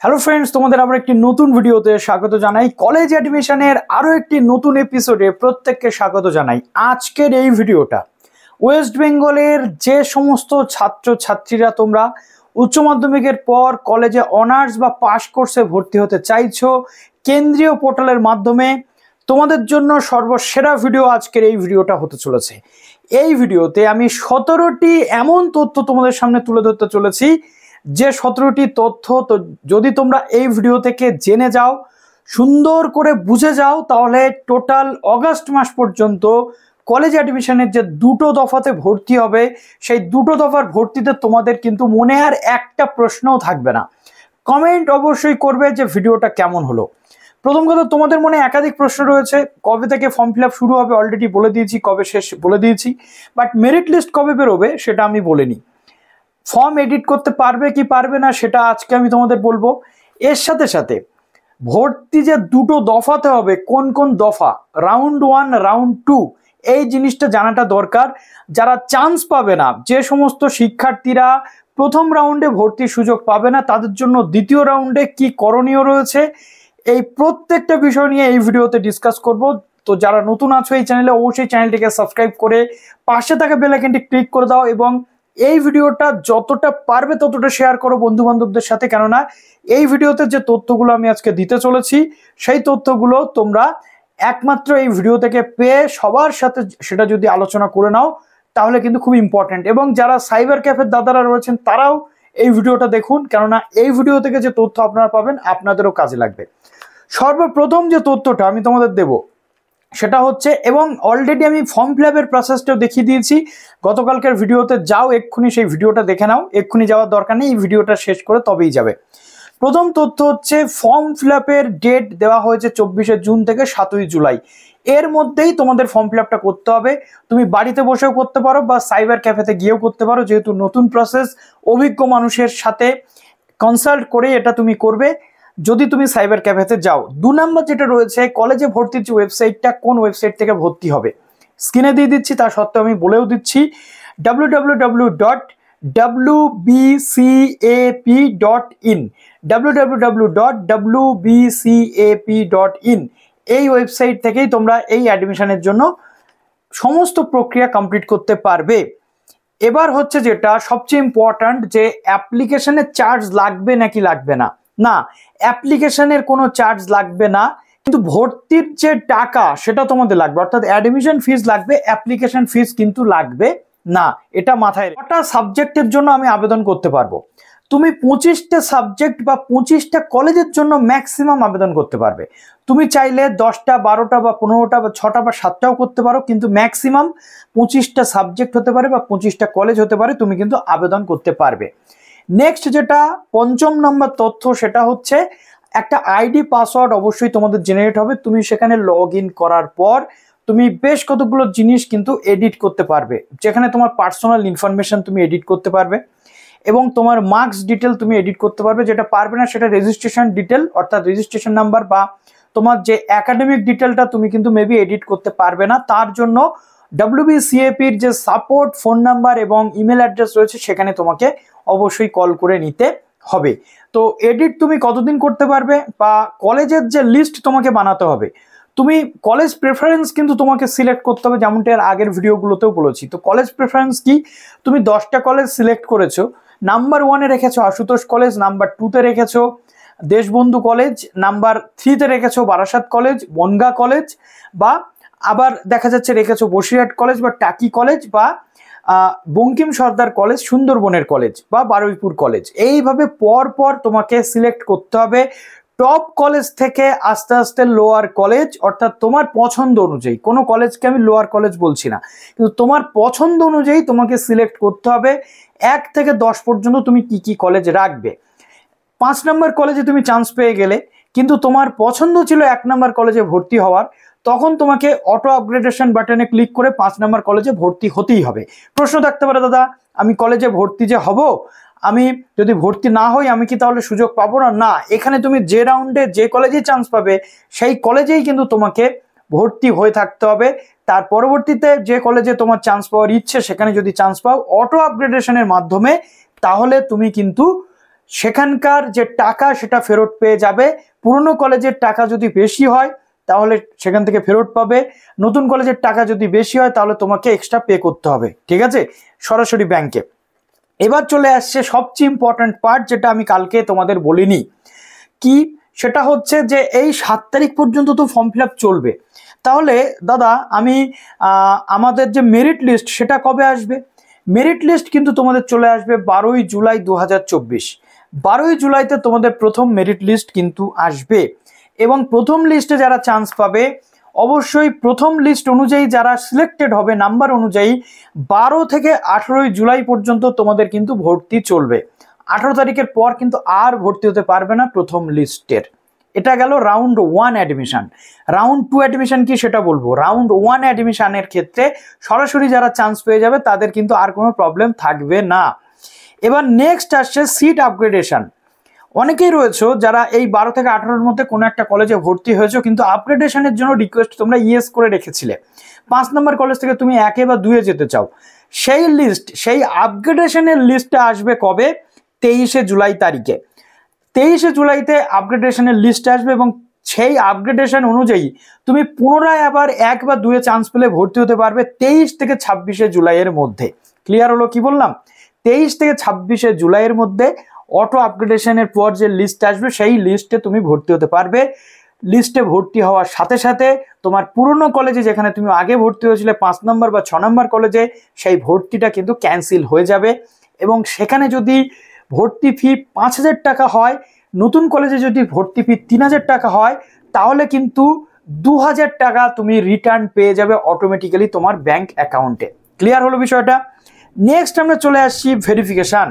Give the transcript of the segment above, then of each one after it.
Hello friends, তোমাদের আবার একটি নতুন ভিডিওতে স্বাগত জানাই। কলেজ অ্যাডমিশনের আরও একটি নতুন এপিসোডে প্রত্যেককে স্বাগত জানাই। আজকের এই ভিডিওটা ওয়েস্ট বেঙ্গলের যে সমস্ত ছাত্রছাত্রীরা তোমরা উচ্চ মাধ্যমিকের পর কলেজে অনার্স বা পাস কোর্সে ভর্তি হতে চাইছো, কেন্দ্রীয় পোর্টালের মাধ্যমে তোমাদের জন্য সর্বসেরা ভিডিও আজকের এই ভিডিওটা হতে চলেছে। এই ভিডিওতে আমি 17টি এমন তথ্য তোমাদের সামনে তুলে ধরতে চলেছি, যে 17টি তথ্য তো যদি তোমরা এই ভিডিও থেকে জেনে যাও, সুন্দর করে বুঝে যাও, তাহলে টোটাল অগাস্ট মাস পর্যন্ত কলেজ অ্যাডমিশনের যে দুটো দফাতে ভর্তি হবে, সেই দুটো দফার ভর্তিতে তোমাদের কিন্তু মনে আর একটা প্রশ্নও থাকবে না। কমেন্ট অবশ্যই করবে যে ভিডিওটা কেমন হলো। প্রথম কথা, তোমাদের মনে একাধিক প্রশ্ন রয়েছে। কবে থেকে ফর্ম ফিল আপ শুরু হবে অলরেডি বলে দিয়েছি, কবে শেষ বলে দিয়েছি, বাট মেরিট লিস্ট কবে বেরোবে সেটা আমি বলিনি। ফর্ম এডিট করতে পারবে কি পারবে না সেটা আজকে আমি তোমাদের বলবো। এর সাথে সাথে ভর্তি যে দুটো দফাতে হবে, কোন কোন দফা, রাউন্ড 1 রাউন্ড 2, এই জিনিসটা জানাটা দরকার। যারা চান্স পাবে না, যে সমস্ত শিক্ষার্থীরা প্রথম রাউন্ডে ভর্তির সুযোগ পাবে না, তাদের জন্য দ্বিতীয় রাউন্ডে কি করণীয় রয়েছে, এই প্রত্যেকটা বিষয় নিয়ে এই ভিডিওতে ডিসকাস করব। তো যারা নতুন আছো এই চ্যানেলে, অবশ্যই চ্যানেলটিকে সাবস্ক্রাইব করে পাশে থাকা বেল আইকনটি ক্লিক করে দাও এবং এই ভিডিওটা যতটা পারবে ততটা শেয়ার করো বন্ধু বান্ধবদের সাথে। কেননা এই ভিডিওতে যে তথ্যগুলো আমি আজকে দিতে চলেছি, সেই তথ্যগুলো তোমরা একমাত্র এই ভিডিও থেকে পেয়ে সবার সাথে সেটা যদি আলোচনা করে নাও, তাহলে কিন্তু খুব ইম্পর্টেন্ট। এবং যারা সাইবার ক্যাফের দাদারা রয়েছেন তারাও এই ভিডিওটা দেখুন, কেননা এই ভিডিও থেকে যে তথ্য আপনারা পাবেন আপনাদেরও কাজে লাগবে। সর্বপ্রথম যে তথ্যটা আমি তোমাদের দেব সেটা হচ্ছে, এবং অলরেডি আমি ফর্ম ফিল আপের প্রসেসটাও দেখিয়ে দিয়েছি গতকালকের ভিডিওতে, যাও এক্ষুনি সেই ভিডিওটা দেখে নাও, এক্ষুনি যাওয়ার দরকার নেই, এই ভিডিওটা শেষ করে তবেই যাবে। প্রথম তথ্য হচ্ছে, ফর্ম ফিল আপের ডেট দেওয়া হয়েছে 24শে জুন থেকে 7ই জুলাই। এর মধ্যেই তোমাদের ফর্ম ফিল আপটা করতে হবে। তুমি বাড়িতে বসেও করতে পারো বা সাইবার ক্যাফেতে গিয়েও করতে পারো, যেহেতু নতুন প্রসেস, অভিজ্ঞ মানুষের সাথে কনসাল্ট করে এটা তুমি করবে যদি তুমি সাইবার ক্যাফেতে যাও। 2 নম্বর যেটা রয়েছে, কলেজে ভর্তির যে ওয়েবসাইটটা, কোন ওয়েবসাইট থেকে ভর্তি হবে স্ক্রিনে দিয়ে দিচ্ছি, তা সত্ত্বেও আমি বলেও দিচ্ছি, www.wbcap.in www.wbcap.in এই ওয়েবসাইট থেকেই তোমরা এই অ্যাডমিশনের জন্য সমস্ত প্রক্রিয়া কমপ্লিট করতে পারবে। এবার হচ্ছে যেটা সবচেয়ে ইম্পর্ট্যান্ট, যে অ্যাপ্লিকেশনের চার্জ লাগবে নাকি লাগবে না। না, অ্যাপ্লিকেশনের কোনো চার্জ লাগবে না, কিন্তু ভর্তির যে টাকা সেটা তোমাদের লাগবে, অর্থাৎ অ্যাডমিশন ফিস লাগবে, অ্যাপ্লিকেশন ফিস কিন্তু লাগবে না। এটা মাথায়, কটা সাবজেক্টের জন্য আমি আবেদন করতে পারবো? তুমি 25টা সাবজেক্ট বা 25টা কলেজের জন্য ম্যাক্সিমাম আবেদন করতে পারবে। তুমি চাইলে 10টা 12টা বা 15টা বা 6টা বা 7টাও করতে পারো, কিন্তু ম্যাক্সিমাম 25টা সাবজেক্ট হতে পারে বা 25টা কলেজ হতে পারে, তুমি কিন্তু আবেদন করতে পারবে। নেক্সট যেটা 5ম নম্বর তথ্য, সেটা হচ্ছে একটা আইডি পাসওয়ার্ড অবশ্যই তোমাদের জেনারেট হবে। তুমি সেখানে লগ ইন করার পর তুমি বেশ কতগুলো জিনিস কিন্তু এডিট করতে পারবে, যেখানে তোমার পার্সোনাল ইনফরমেশন তুমি এডিট করতে পারবে এবং তোমার মার্কস ডিটেল তুমি এডিট করতে পারবে। যেটা পারবে না সেটা রেজিস্ট্রেশন ডিটেল, অর্থাৎ রেজিস্ট্রেশন নাম্বার বা তোমার যে একাডেমিক ডিটেলটা তুমি কিন্তু মেবি এডিট করতে পারবে না। তার জন্য WBCAP-র যে সাপোর্ট ফোন নাম্বার এবং ইমেল অ্যাড্রেস রয়েছে সেখানে তোমাকে অবশ্যই কল করে নিতে হবে। তো এডিট তুমি কতদিন করতে পারবে, বা কলেজের যে লিস্ট তোমাকে বানাতে হবে, তুমি কলেজ প্রেফারেন্স কিন্তু তোমাকে সিলেক্ট করতে হবে, যেমনটা এর আগের ভিডিওগুলোতেও বলেছি। তো কলেজ প্রেফারেন্স কি, তুমি 10টা কলেজ সিলেক্ট করেছো, নাম্বার 1-এ রেখেছো আশুতোষ কলেজ, নাম্বার 2-তে রেখেছো দেশবন্ধু কলেজ, নাম্বার 3-তে রেখেছো বারাসাত কলেজ, বনগাঁ কলেজ, বা আবার দেখা যাচ্ছে রেখেছো বসিরহাট কলেজ বা টাকি কলেজ, বা বঙ্কিম সর্দার কলেজ, সুন্দরবনের কলেজ, বা বারুইপুর কলেজ। এইভাবে পর পর তোমাকে সিলেক্ট করতে হবে, টপ কলেজ থেকে আস্তে আস্তে লোয়ার কলেজ, অর্থাৎ তোমার পছন্দ অনুযায়ী। কোনো কলেজকে আমি লোয়ার কলেজ বলছি না, কিন্তু তোমার পছন্দ অনুযায়ী তোমাকে সিলেক্ট করতে হবে 1 থেকে 10 পর্যন্ত তুমি কি কি কলেজ রাখবে। 5 নম্বর কলেজে তুমি চান্স পেয়ে গেলে, কিন্তু তোমার পছন্দ ছিল 1 নম্বর কলেজে ভর্তি হওয়ার, তখন তোমাকে অটো আপগ্রেডেশন বাটনে ক্লিক করে 5 নম্বর কলেজে ভর্তি হতেই হবে। প্রশ্ন থাকতে পারে, দাদা আমি কলেজে ভর্তি যে হব, আমি যদি ভর্তি না হই আমি কি তাহলে সুযোগ পাবো না? না, এখানে তুমি যে রাউন্ডে যে কলেজে চান্স পাবে সেই কলেজেই কিন্তু তোমাকে ভর্তি হয়ে থাকতে হবে। তার পরবর্তীতে যে কলেজে তোমার চান্স পাওয়ার ইচ্ছে সেখানে যদি চান্স পাও অটো আপগ্রেডেশনের মাধ্যমে, তাহলে তুমি কিন্তু সেখানকার যে টাকা সেটা ফেরত পেয়ে যাবে। পুরনো কলেজের টাকা যদি বেশি হয় তাহলে সেখান থেকে ফেরত পাবে, নতুন কলেজের টাকা যদি বেশি হয় তাহলে তোমাকে এক্সট্রা পে করতে হবে, ঠিক আছে, সরাসরি ব্যাংকে। এবার চলে আসছে সবচেয়ে ইম্পর্ট্যান্ট পার্ট, যেটা আমি কালকে তোমাদের বলিনি, কি সেটা হচ্ছে যে এই 7 তারিখ পর্যন্ত তো ফর্ম ফিল আপ চলবে। তাহলে দাদা আমি আমাদের যে মেরিট লিস্ট সেটা কবে আসবে? মেরিট লিস্ট কিন্তু তোমাদের চলে আসবে 12ই জুলাই 2024। 12ই জুলাইতে তোমাদের প্রথম মেরিট লিস্ট কিন্তু আসবে, এবং প্রথম লিস্টে যারা চান্স পাবে অবশ্যই প্রথম লিস্ট অনুযায়ী যারা সিলেক্টেড হবে নাম্বার অনুযায়ী 12 থেকে 18ই জুলাই পর্যন্ত তোমাদের কিন্তু ভর্তি চলবে। 18 তারিখের পর কিন্তু আর ভর্তি হতে পারবে না প্রথম লিস্টের। এটা গেল রাউন্ড 1 অ্যাডমিশন। রাউন্ড 2 অ্যাডমিশন কি সেটা বলবো। রাউন্ড 1 অ্যাডমিশনের ক্ষেত্রে সরাসরি যারা চান্স পেয়ে যাবে তাদের কিন্তু আর কোনো প্রবলেম থাকবে না। এবার নেক্সট আসছে সিট আপগ্রেডেশন। অনেকেই রয়েছে যারা এই 12 থেকে 18-র মধ্যে কোনো একটা কলেজে ভর্তি হয়েছে, কিন্তু আপগ্রেডেশনের জন্য রিকোয়েস্ট তোমরা ইয়েস করে রেখেছিলে, 5 নম্বর কলেজ থেকে তুমি 1 বা 2-এ যেতে চাও। সেই লিস্ট, সেই আপগ্রেডেশনের লিস্টটা আসবে কবে? 23শে জুলাই তারিখে। 23শে জুলাইতে আপগ্রেডেশনের লিস্ট আসবে, এবং সেই আপগ্রেডেশন অনুযায়ী তুমি পুনরায় আবার 1 বা 2-এ চান্স পেলে ভর্তি হতে পারবে 23 থেকে 26শে জুলাইয়ের মধ্যে। ক্লিয়ার হলো কি বললাম? 23 থেকে 26শে জুলাইয়ের মধ্যে অটো আপগ্রেডেশনের পর যে লিস্ট আসবে সেই লিস্টে তুমি ভর্তি হতে পারবে। লিস্টে ভর্তি হওয়ার সাথে সাথে তোমার পুরনো কলেজে যেখানে তুমি আগে ভর্তি হয়েছিলে 5 নম্বর বা 6 নম্বর কলেজে, সেই ভর্তিটা কিন্তু ক্যান্সেল হয়ে যাবে, এবং সেখানে যদি ভর্তি ফি 5,000 টাকা হয়, নতুন কলেজে যদি ভর্তি ফি 3,000 টাকা হয়, তাহলে কিন্তু 2,000 টাকা তুমি রিটার্ন পেয়ে যাবে অটোমেটিক্যালি তোমার ব্যাংক অ্যাকাউন্টে। ক্লিয়ার হলো বিষয়টা? নেক্সট আমরা চলে আসছি ভেরিফিকেশন।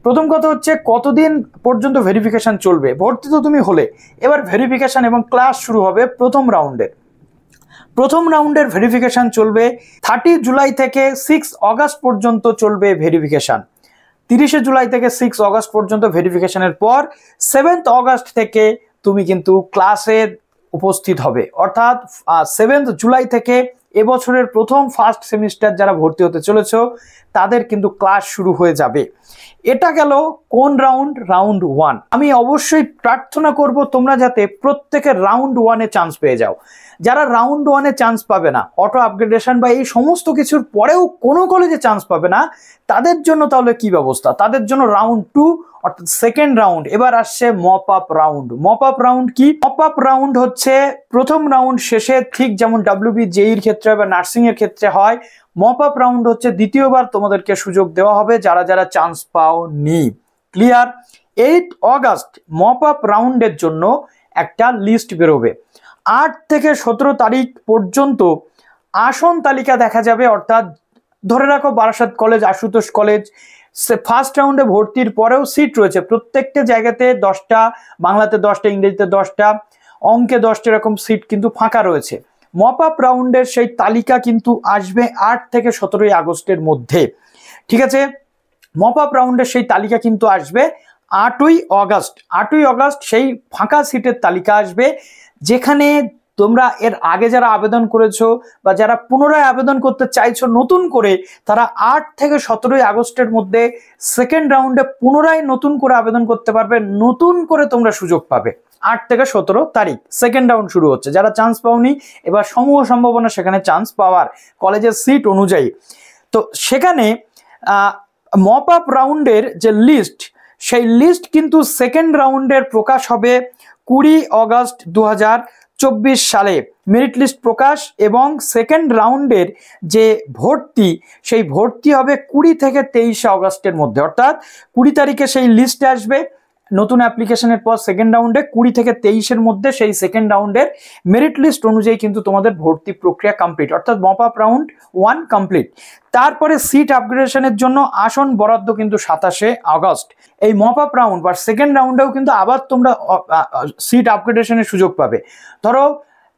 প্রথম কথা হচ্ছে কতদিন পর্যন্ত ভেরিফিকেশন চলবে? ভর্তি তো তুমি হলে, এবার ভেরিফিকেশন এবং ক্লাস শুরু হবে প্রথম রাউন্ডের ভেরিফিকেশন চলবে 30 জুলাই থেকে 6 অগাস্ট পর্যন্ত চলবে ভেরিফিকেশন। 30শে জুলাই থেকে 6 অগাস্ট পর্যন্ত ভেরিফিকেশনের পর 7th অগাস্ট থেকে তুমি কিন্তু ক্লাসে উপস্থিত হবে, অর্থাৎ 7th জুলাই থেকে এবছরের প্রথম ফার্স্ট সেমিস্টার যারা ভর্তি হতে চলেছে তাদের কিন্তু ক্লাস শুরু হয়ে যাবে। এটা গেল কোন রাউন্ড? রাউন্ড 1। আমি অবশ্যই প্রার্থনা করব তোমরা যাতে প্রত্যেকে রাউন্ড 1-এ চান্স পেয়ে যাও। যারা রাউন্ড 1-এ চান্স পাবে না, অটো আপগ্রেডেশন বা এই সমস্ত কিছুর পরেও কোনো কলেজে চান্স পাবে না, তাদের জন্য তাহলে কি ব্যবস্থা? তাদের জন্য রাউন্ড 2 অর্থাৎ সেকেন্ড রাউন্ড। এবার আসছে mop up round. Mop up round কি? মপ আপ রাউন্ড হচ্ছে প্রথম রাউন্ড শেষে, ঠিক যেমন WB জেইর ক্ষেত্রে বা নার্সিং এর ক্ষেত্রে হয়, মপ আপ রাউন্ড হচ্ছে দ্বিতীয়বার তোমাদেরকে সুযোগ দেওয়া হবে যারা যারা চান্স পাওনি। ক্লিয়ার? 8 অগাস্ট মপ আপ রাউন্ডের জন্য একটা লিস্ট বেরোবে। 8 থেকে 17 তারিখ পর্যন্ত আসন তালিকা দেখা যাবে, অর্থাৎ ধরে রাখো Barasat college, Ashutosh college, first রাউন্ডে ভর্তির পরেও সিট রয়েছে প্রত্যেকটা জায়গাতে 10টা, বাংলাতে 10টা, ইংরেজিতে 10টা, অঙ্কে 10টা, এরকম সিট কিন্তু ফাঁকা রয়েছে। মপ আপ রাউন্ডের সেই তালিকা কিন্তু আসবে 8 থেকে 17 আগস্টের মধ্যে, ঠিক আছে? মপ আপ রাউন্ডের সেই তালিকা কিন্তু আসবে 8ই অগাস্ট। 8ই অগাস্ট সেই ফাঁকা সিটের তালিকা আসবে, যেখানে তোমরা এর আগে যারা আবেদন করেছো বা যারা পুনরায় আবেদন করতে চাইছো নতুন করে, তারা 8 থেকে 17 আগস্টের মধ্যে সেকেন্ড রাউন্ডে পুনরায় নতুন করে আবেদন করতে পারবে, নতুন করে তোমরা সুযোগ পাবে। 8 থেকে 17 তারিখ সেকেন্ড রাউন্ড শুরু হচ্ছে। যারা চান্স পাওনি, এবার সমূহ সম্ভাবনা সেখানে চান্স পাওয়ার কলেজের সিট অনুযায়ী। তো সেখানে মপ আপ রাউন্ডের যে লিস্ট, সেই লিস্ট কিন্তু সেকেন্ড রাউন্ডের প্রকাশ হবে 20 অগাস্ট 2024 সালে মেরিট লিস্ট প্রকাশ, এবং সেকেন্ড রাউন্ডের যে ভর্তি, সেই ভর্তি হবে 20 থেকে 23 অগাস্টের মধ্যে, অর্থাৎ 20 তারিখে সেই লিস্ট আসবে নতুন অ্যাপ্লিকেশনের পর সেকেন্ড রাউন্ডে, 20 থেকে 23-এর মধ্যে সেই সেকেন্ড রাউন্ডের মেরিট লিস্ট অনুযায়ী কিন্তু তোমাদের ভর্তি প্রক্রিয়া কমপ্লিট, অর্থাৎ মপ আপ রাউন্ড 1 কমপ্লিট। তারপরে সিট আপগ্রেডেশনের জন্য আসন বরাদ্দ কিন্তু 27শে আগস্ট। এই মপ আপ রাউন্ড বা সেকেন্ড রাউন্ডেও কিন্তু আবার তোমরা সিট আপগ্রেডেশনের সুযোগ পাবে। ধরো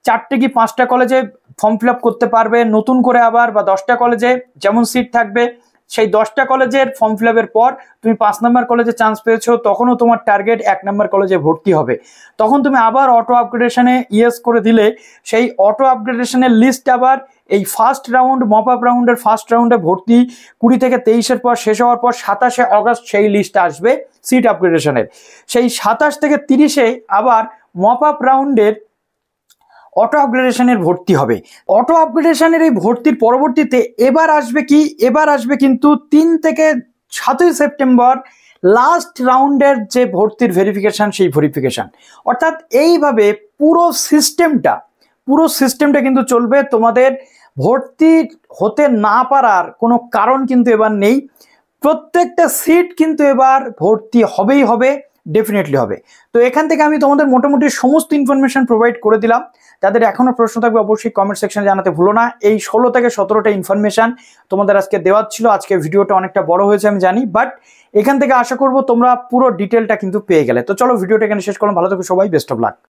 4টে কি 5টা কলেজে ফর্ম ফিল আপ করতে পারবে নতুন করে আবার, বা 10টা কলেজে যেমন সিট থাকবে সেই 10টা কলেজের ফর্ম ফিল আপের পর তুমি 5 নম্বর কলেজে চান্স পেয়েছো, তখনও তোমার টার্গেট 1 নম্বর কলেজে ভর্তি হবে। তখন তুমি আবার অটো আপগ্রেডেশনে ইয়েস করে দিলে সেই অটো আপগ্রেডেশনের লিস্ট আবার এই ফার্স্ট রাউন্ড মপ আপ রাউন্ডের ফার্স্ট রাউন্ডে ভর্তি 20 থেকে 23-এর পর শেষ হওয়ার পর 27শে অগস্ট সেই লিস্ট আসবে সিট আপগ্রেডেশনের। সেই 27 থেকে 30-এ আবার মপ আপ রাউন্ডের অটো আপগ্রেডেশনের ভর্তি হবে। অটো আপগ্রেডেশনের এই ভর্তির পরবর্তীতে এবার আসবে কি, এবার আসবে কিন্তু 3 থেকে 7ই সেপ্টেম্বর লাস্ট রাউন্ডের যে ভর্তির ভেরিফিকেশন, সেই ভেরিফিকেশন। অর্থাৎ এইভাবে পুরো সিস্টেমটা কিন্তু চলবে। তোমাদের ভর্তি হতে না পারার কোনো কারণ কিন্তু এবার নেই। প্রত্যেকটা সিট কিন্তু এবার ভর্তি হবেই হবে, ডেফিনেটলি হবে। তো এখান থেকে আমি তোমাদের মোটামুটি সমস্ত ইনফরমেশন প্রোভাইড করে দিলাম। যাদের এখনো প্রশ্ন থাকবে অবশ্যই কমেন্ট সেকশনে জানাতে ভুলো না। এই 16 থেকে 17টা ইনফরমেশন তোমাদের আজকে দেওয়ার ছিল। আজকে ভিডিওটা অনেকটা বড় হয়েছে আমি জানি, বাট এখান থেকে আশা করব তোমরা পুরো ডিটেলটা কিন্তু পেয়ে গেলে। তো চলো ভিডিওটা এখানে শেষ করলাম। ভালো থেকো সবাই, বেস্ট অফ লাক।